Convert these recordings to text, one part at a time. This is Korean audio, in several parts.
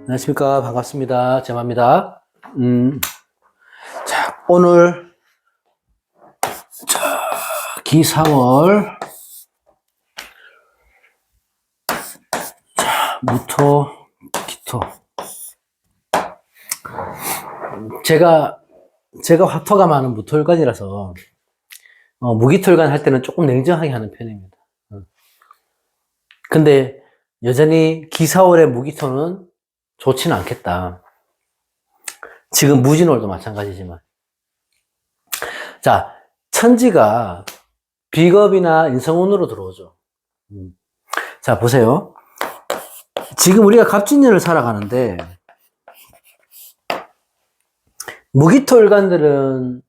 안녕하십니까. 반갑습니다. 제마입니다. 자, 오늘, 기사월, 무토, 기토. 제가 화토가 많은 무토일간이라서, 무기토일간 할 때는 조금 냉정하게 하는 편입니다. 근데, 여전히 기사월의 무기토는 좋지는 않겠다. 지금 무진월도 마찬가지지만. 자, 천지가 비겁이나 인성운으로 들어오죠. 자, 보세요. 지금 우리가 갑진년을 살아가는데, 무기토일간들은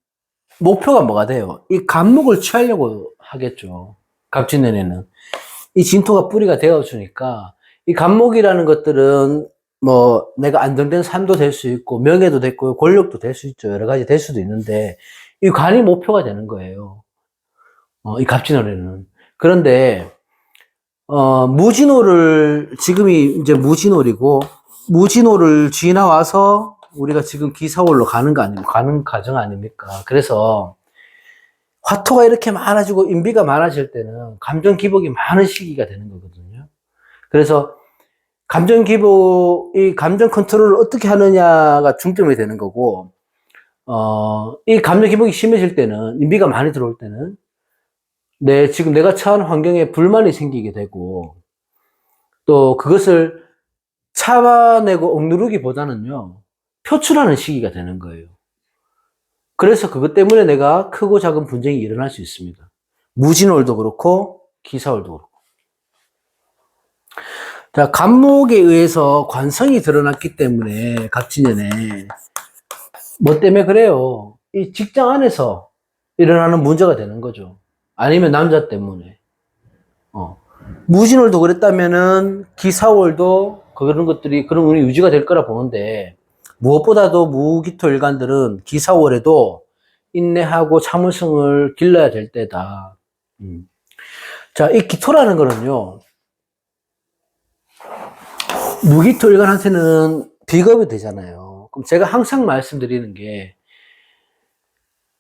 목표가 뭐가 돼요? 이 갑목을 취하려고 하겠죠. 갑진년에는. 이 진토가 뿌리가 되어주니까, 이 갑목이라는 것들은 뭐 내가 안정된 삶도 될 수 있고 명예도 됐고 권력도 될 수 있죠. 여러 가지 될 수도 있는데 이 관이 목표가 되는 거예요. 이 갑진월에는. 그런데 무진호를 지금이 이제 무진월이고 무진호를 지나와서 우리가 지금 기사월로 가는 거 아닙니까? 가는 과정 아닙니까? 그래서 화토가 이렇게 많아지고 인비가 많아질 때는 감정 기복이 많은 시기가 되는 거거든요. 그래서 감정 기복, 이 감정 컨트롤을 어떻게 하느냐가 중점이 되는 거고, 이 감정 기복이 심해질 때는, 인비가 많이 들어올 때는, 지금 내가 처한 환경에 불만이 생기게 되고, 또 그것을 참아내고 억누르기보다는요, 표출하는 시기가 되는 거예요. 그래서 그것 때문에 내가 크고 작은 분쟁이 일어날 수 있습니다. 무진월도 그렇고, 기사월도 그렇고. 자, 갑목에 의해서 관성이 드러났기 때문에, 갑진년에. 뭐 때문에 그래요? 이 직장 안에서 일어나는 문제가 되는 거죠. 아니면 남자 때문에. 무진월도 그랬다면은, 기사월도 그런 것들이, 그런 운이 유지가 될 거라 보는데, 무엇보다도 무기토일간들은 기사월에도 인내하고 참을성을 길러야 될 때다. 자, 이 기토라는 거는요, 무기토일간한테는 비겁이 되잖아요. 그럼 제가 항상 말씀드리는 게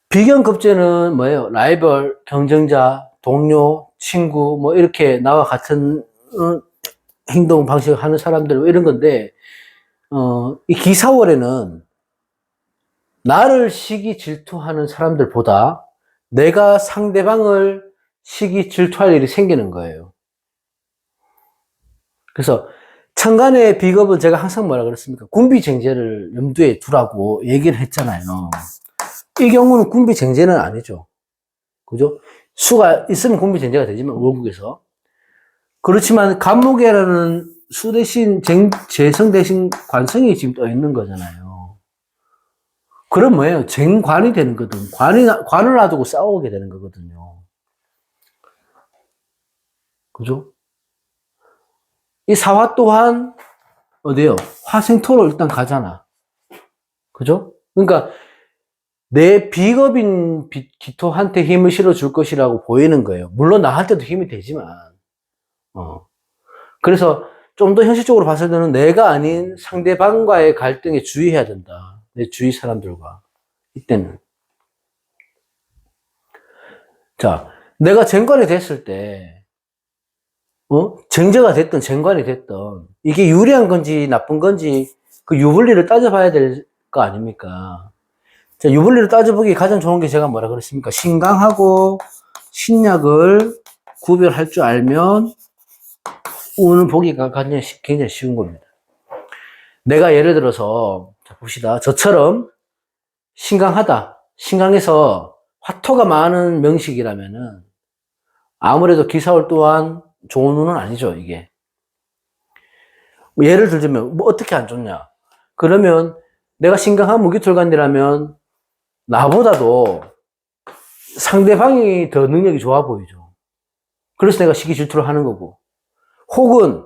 비견급제는 뭐예요? 라이벌, 경쟁자, 동료, 친구 뭐 이렇게 나와 같은 행동 방식을 하는 사람들 뭐 이런 건데 이 기사월에는 나를 시기 질투하는 사람들보다 내가 상대방을 시기 질투할 일이 생기는 거예요. 그래서 천간의 비겁은 제가 항상 뭐라 그랬습니까? 군비쟁제를 염두에 두라고 얘기를 했잖아요. 이 경우는 군비쟁제는 아니죠. 그죠? 수가 있으면 군비쟁제가 되지만, 월국에서. 그렇지만, 갑목이라는 수 대신 재성 대신 관성이 지금 떠 있는 거잖아요. 그럼 뭐예요? 쟁관이 되는 거거든. 관을 놔두고 싸우게 되는 거거든요. 그죠? 이 사화 또한, 어디요? 화생토로 일단 가잖아. 그죠? 그러니까, 내 비겁인 기토한테 힘을 실어줄 것이라고 보이는 거예요. 물론 나한테도 힘이 되지만, 그래서 좀 더 현실적으로 봤을 때는 내가 아닌 상대방과의 갈등에 주의해야 된다. 내 주위 사람들과. 이때는. 자, 내가 쟁관이 됐을 때, 쟁제가 됐든 쟁관이 됐든, 이게 유리한 건지 나쁜 건지 그 유불리를 따져봐야 될 거 아닙니까? 자, 유불리를 따져보기 가장 좋은 게 제가 뭐라 그랬습니까? 신강하고 신약을 구별할 줄 알면 운을 보기가 굉장히 쉬운 겁니다. 내가 예를 들어서, 자, 봅시다. 저처럼 신강하다. 신강해서 화토가 많은 명식이라면은 아무래도 기사월 또한 좋은 운은 아니죠, 이게. 예를 들자면, 뭐 어떻게 안 좋냐? 그러면 내가 신강한 무기토일간이라면 나보다도 상대방이 더 능력이 좋아 보이죠. 그래서 내가 시기 질투를 하는 거고. 혹은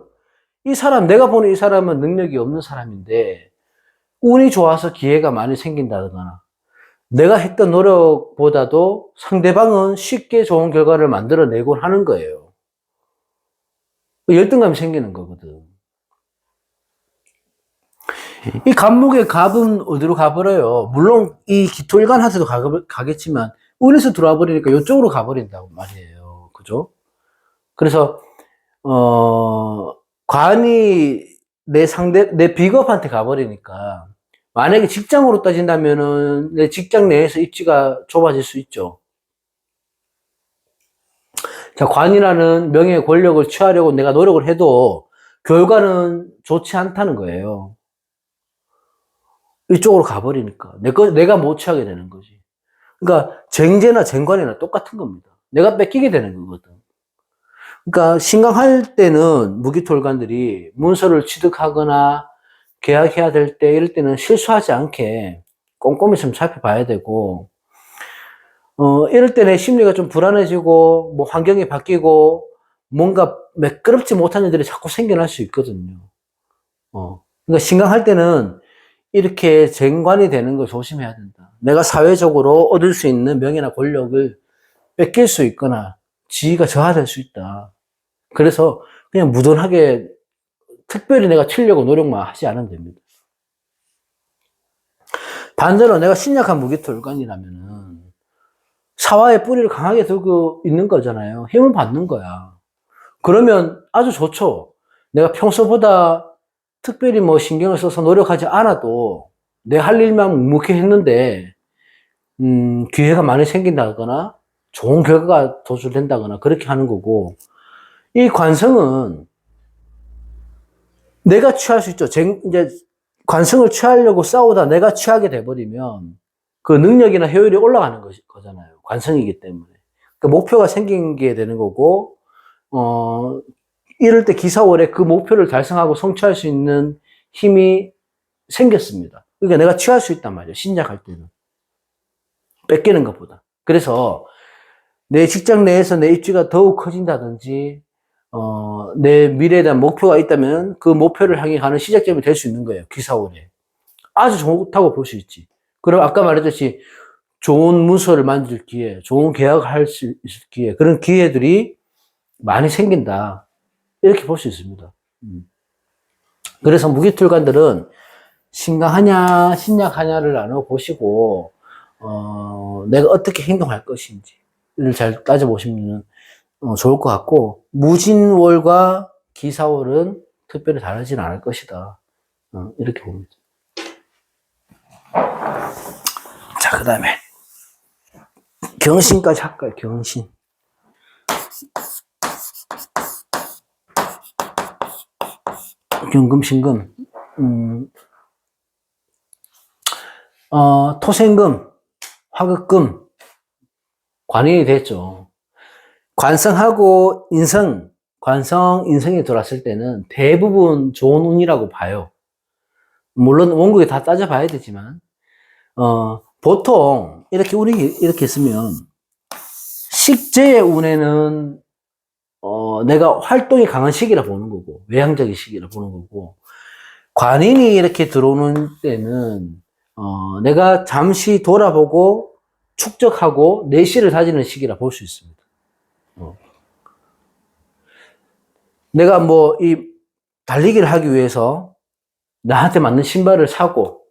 내가 보는 이 사람은 능력이 없는 사람인데 운이 좋아서 기회가 많이 생긴다거나 내가 했던 노력보다도 상대방은 쉽게 좋은 결과를 만들어내곤 하는 거예요. 열등감이 생기는 거거든. 이 갑목의 갑은 어디로 가버려요? 물론 이 기토일간한테도 가겠지만 운에서 들어와 버리니까 이쪽으로 가버린다고 말이에요. 그죠? 그래서 관이 내 비겁한테 가버리니까 만약에 직장으로 따진다면은 내 직장 내에서 입지가 좁아질 수 있죠. 자, 관이라는 명예의 권력을 취하려고 내가 노력을 해도 결과는 좋지 않다는 거예요. 이쪽으로 가버리니까. 내가 못 취하게 되는 거지. 그러니까 쟁제나 쟁관이나 똑같은 겁니다. 내가 뺏기게 되는 거거든. 그러니까 신강할 때는 무기토일관들이 문서를 취득하거나 계약해야 될 때 이럴 때는 실수하지 않게 꼼꼼히 좀 살펴봐야 되고, 이럴 때 내 심리가 좀 불안해지고 뭐 환경이 바뀌고 뭔가 매끄럽지 못한 일들이 자꾸 생겨날 수 있거든요. 그러니까 신강할 때는 이렇게 쟁관이 되는 걸 조심해야 된다. 내가 사회적으로 얻을 수 있는 명예나 권력을 뺏길 수 있거나 지위가 저하될 수 있다. 그래서 그냥 무던하게 특별히 내가 치려고 노력만 하지 않으면 됩니다. 반대로 내가 신약한 무기토일관이라면은 사화의 뿌리를 강하게 들고 있는 거잖아요. 힘을 받는 거야. 그러면 아주 좋죠. 내가 평소보다 특별히 뭐 신경을 써서 노력하지 않아도 내 할 일만 묵묵히 했는데 기회가 많이 생긴다거나 좋은 결과가 도출된다거나 그렇게 하는 거고, 이 관성은 내가 취할 수 있죠. 이제 관성을 취하려고 싸우다 내가 취하게 돼버리면 그 능력이나 효율이 올라가는 거잖아요. 관성이기 때문에. 그러니까 목표가 생기게 되는 거고, 이럴 때 기사월에 그 목표를 달성하고 성취할 수 있는 힘이 생겼습니다. 그러니까 내가 취할 수 있단 말이에요. 신약할 때는. 뺏기는 것보다. 그래서 내 직장 내에서 내 입지가 더욱 커진다든지, 내 미래에 대한 목표가 있다면 그 목표를 향해 가는 시작점이 될 수 있는 거예요. 기사월에. 아주 좋다고 볼 수 있지. 그럼 아까 말했듯이 좋은 문서를 만들 기회, 좋은 계약을 할 수 있을 기회, 그런 기회들이 많이 생긴다. 이렇게 볼 수 있습니다. 그래서 무기툴관들은 신강하냐, 신약하냐를 나눠보시고, 내가 어떻게 행동할 것인지를 잘 따져보시면 좋을 것 같고, 무진월과 기사월은 특별히 다르진 않을 것이다. 이렇게 봅니다. 자, 그 다음에 경신까지 할까요? 경신. 경금신금. 토생금, 화극금, 관인이 됐죠. 관성하고 인성, 관성, 인성이 들어왔을 때는 대부분 좋은 운이라고 봐요. 물론 원국에 다 따져봐야 되지만, 보통 이렇게 운이 이렇게 있으면 식재의 운에는 내가 활동이 강한 시기라 보는 거고, 외향적인 시기라 보는 거고, 관인이 이렇게 들어오는 때는 내가 잠시 돌아보고 축적하고 내실을 다지는 시기라 볼 수 있습니다. 내가 뭐 이 달리기를 하기 위해서 나한테 맞는 신발을 사고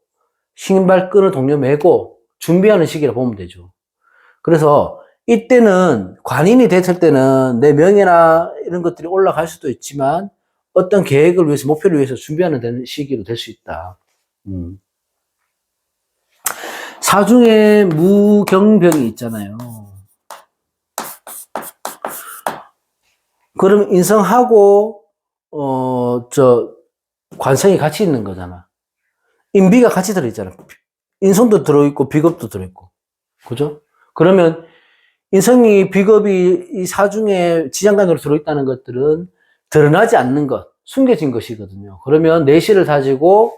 신발 끈을 동료 매고 준비하는 시기라 보면 되죠. 그래서 이때는 관인이 됐을 때는 내 명예나 이런 것들이 올라갈 수도 있지만 어떤 계획을 위해서 목표를 위해서 준비하는 시기로 될 수 있다. 사중에 무경병이 있잖아요. 그럼 인성하고 관성이 같이 있는 거잖아. 인비가 같이 들어있잖아. 인성도 들어있고 비겁도 들어있고, 그죠? 그러면 인성이 비겁이 이 사중에 지장간으로 들어있다는 것들은 드러나지 않는 것, 숨겨진 것이거든요. 그러면 내실을 다지고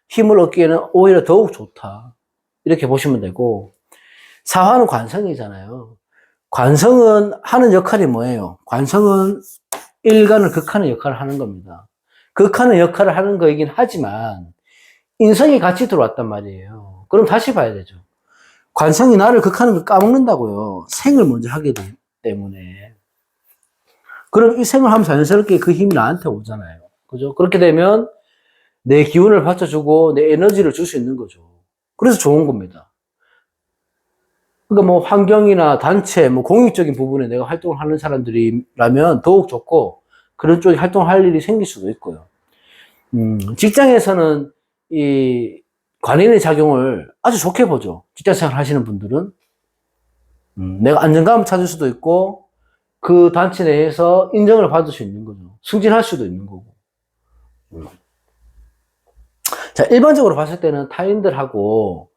힘을 얻기에는 오히려 더욱 좋다. 이렇게 보시면 되고, 사화는 관성이잖아요. 관성은 하는 역할이 뭐예요? 관성은 일간을 극하는 역할을 하는 겁니다. 극하는 역할을 하는 거이긴 하지만 인성이 같이 들어왔단 말이에요. 그럼 다시 봐야 되죠. 관성이 나를 극하는 걸 까먹는다고요. 생을 먼저 하게 되기 때문에. 그럼 이 생을 하면 자연스럽게 그 힘이 나한테 오잖아요. 그죠? 그렇게 되면 내 기운을 받쳐주고 내 에너지를 줄 수 있는 거죠. 그래서 좋은 겁니다. 그러니까 뭐 환경이나 단체, 뭐 공익적인 부분에 내가 활동을 하는 사람들이라면 더욱 좋고 그런 쪽에 활동할 일이 생길 수도 있고요. 직장에서는 이 관인의 작용을 아주 좋게 보죠. 직장생활 하시는 분들은. 내가 안정감을 찾을 수도 있고 그 단체 내에서 인정을 받을 수 있는 거죠. 승진할 수도 있는 거고. 자, 일반적으로 봤을 때는 타인들하고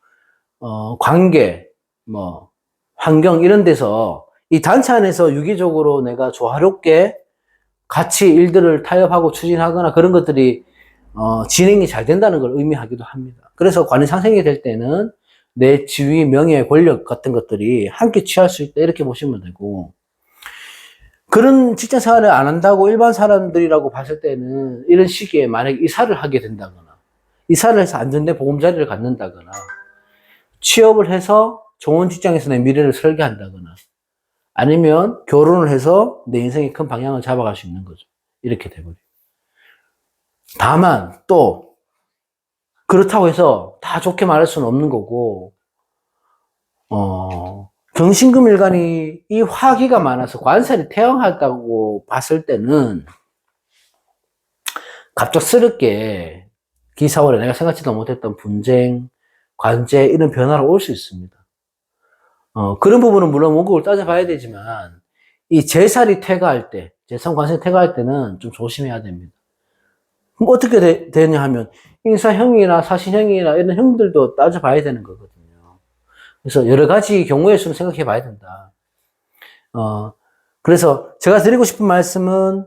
관계, 뭐 환경 이런 데서 이 단체 안에서 유기적으로 내가 조화롭게 같이 일들을 타협하고 추진하거나 그런 것들이 진행이 잘 된다는 걸 의미하기도 합니다. 그래서 관리 상생이 될 때는 내 지위, 명예, 권력 같은 것들이 함께 취할 수 있다 이렇게 보시면 되고, 그런 직장 생활을 안 한다고 일반 사람들이라고 봤을 때는 이런 시기에 만약에 이사를 하게 된다거나 이사를 해서 안정된 보금자리를 갖는다거나 취업을 해서 좋은 직장에서 내 미래를 설계한다거나 아니면 결혼을 해서 내 인생의 큰 방향을 잡아갈 수 있는 거죠. 이렇게 돼버려요. 다만 또 그렇다고 해서 다 좋게 말할 수는 없는 거고, 경신금일간이 이 화기가 많아서 관살이 태양하다고 봤을 때는 갑작스럽게 기사월에 내가 생각지도 못했던 분쟁, 관제 이런 변화가 올 수 있습니다. 그런 부분은 물론 원국을 따져봐야 되지만 이 재살이 퇴가할 때, 재산 관세이 퇴가할 때는 좀 조심해야 됩니다. 그럼 어떻게 되냐 하면 인사형이나 사신형이나 이런 형들도 따져봐야 되는 거거든요. 그래서 여러 가지 경우의 수는 생각해 봐야 된다. 그래서 제가 드리고 싶은 말씀은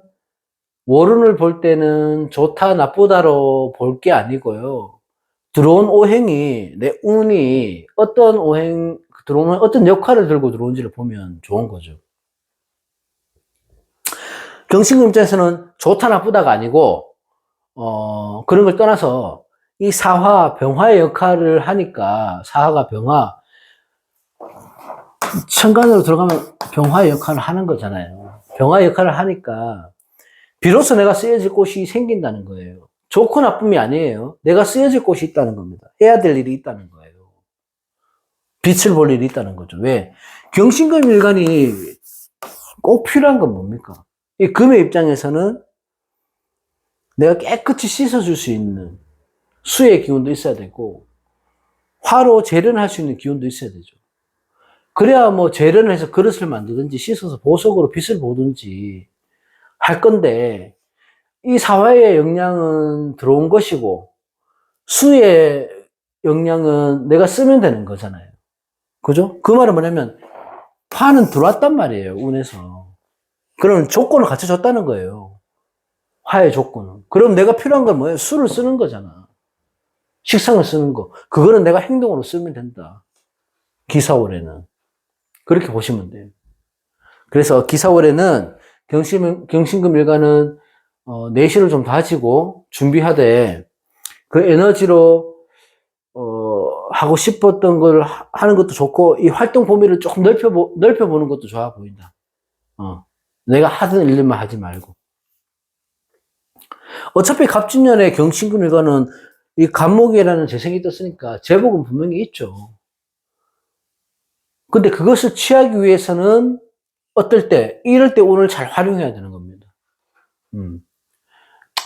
월운을 볼 때는 좋다 나쁘다로 볼 게 아니고요. 들어온 오행이 내 운이 어떤 오행 들어오면 어떤 역할을 들고 들어온지를 보면 좋은 거죠. 경신금 입장에서는 좋다 나쁘다가 아니고 그런 걸 떠나서 이 사화 병화의 역할을 하니까 사화가 병화 천간으로 들어가면 병화의 역할을 하는 거잖아요. 병화의 역할을 하니까 비로소 내가 쓰여질 곳이 생긴다는 거예요. 좋고 나쁨이 아니에요. 내가 쓰여질 곳이 있다는 겁니다. 해야 될 일이 있다는 거예요. 빛을 볼 일이 있다는 거죠. 왜? 경신금 일간이 꼭 필요한 건 뭡니까? 이 금의 입장에서는 내가 깨끗이 씻어줄 수 있는 수의 기운도 있어야 되고 화로 재련할 수 있는 기운도 있어야 되죠. 그래야 뭐 재련해서 그릇을 만들든지 씻어서 보석으로 빛을 보든지 할 건데 이 사화의 영향은 들어온 것이고 수의 영향은 내가 쓰면 되는 거잖아요. 그죠? 그 말은 뭐냐면 화는 들어왔단 말이에요. 운에서. 그럼 조건을 같이 줬다는 거예요. 화의 조건은. 그럼 내가 필요한 건 뭐예요? 수를 쓰는 거잖아. 식상을 쓰는 거. 그거는 내가 행동으로 쓰면 된다. 기사월에는. 그렇게 보시면 돼요. 그래서 기사월에는 경신금 일간은 내실을 좀 다지고 준비하되 그 에너지로 하고 싶었던 걸 하는 것도 좋고 이 활동 범위를 조금 넓혀보는 것도 좋아 보인다. 내가 하던 일만 하지 말고. 어차피 갑진년에 경신금 일간은 이 간목이라는 재생이 떴으니까 제복은 분명히 있죠. 근데 그것을 취하기 위해서는 어떨 때, 이럴 때 운을 잘 활용해야 되는 겁니다.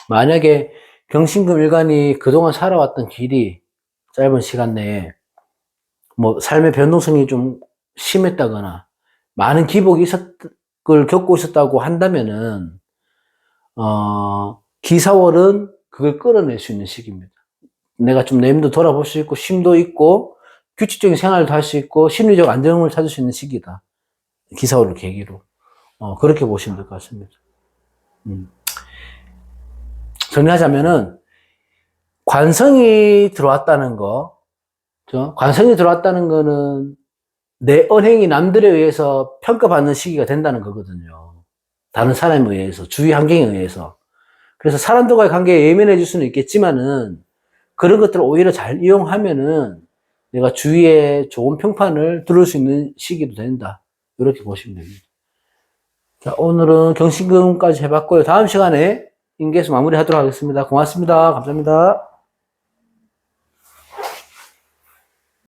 만약에 경신금 일간이 그동안 살아왔던 길이 짧은 시간 내에 뭐 삶의 변동성이 좀 심했다거나 많은 기복이 걸 겪고 있었다고 한다면은 기사월은 그걸 끌어낼 수 있는 시기입니다. 내가 좀 내 힘도 돌아볼 수 있고 쉼도 있고 규칙적인 생활도 할 수 있고 심리적 안정을 찾을 수 있는 시기다. 기사월을 계기로 그렇게 보시면 될 것 같습니다. 정리하자면은 관성이 들어왔다는 거, 관성이 들어왔다는 거는 내 언행이 남들에 의해서 평가받는 시기가 된다는 거거든요. 다른 사람에 의해서, 주위 환경에 의해서. 그래서 사람들과의 관계에 예민해질 수는 있겠지만은 그런 것들을 오히려 잘 이용하면은 내가 주위에 좋은 평판을 들을 수 있는 시기도 된다. 이렇게 보시면 됩니다. 자, 오늘은 경신금까지 해봤고요. 다음 시간에 인계수 마무리하도록 하겠습니다. 고맙습니다. 감사합니다.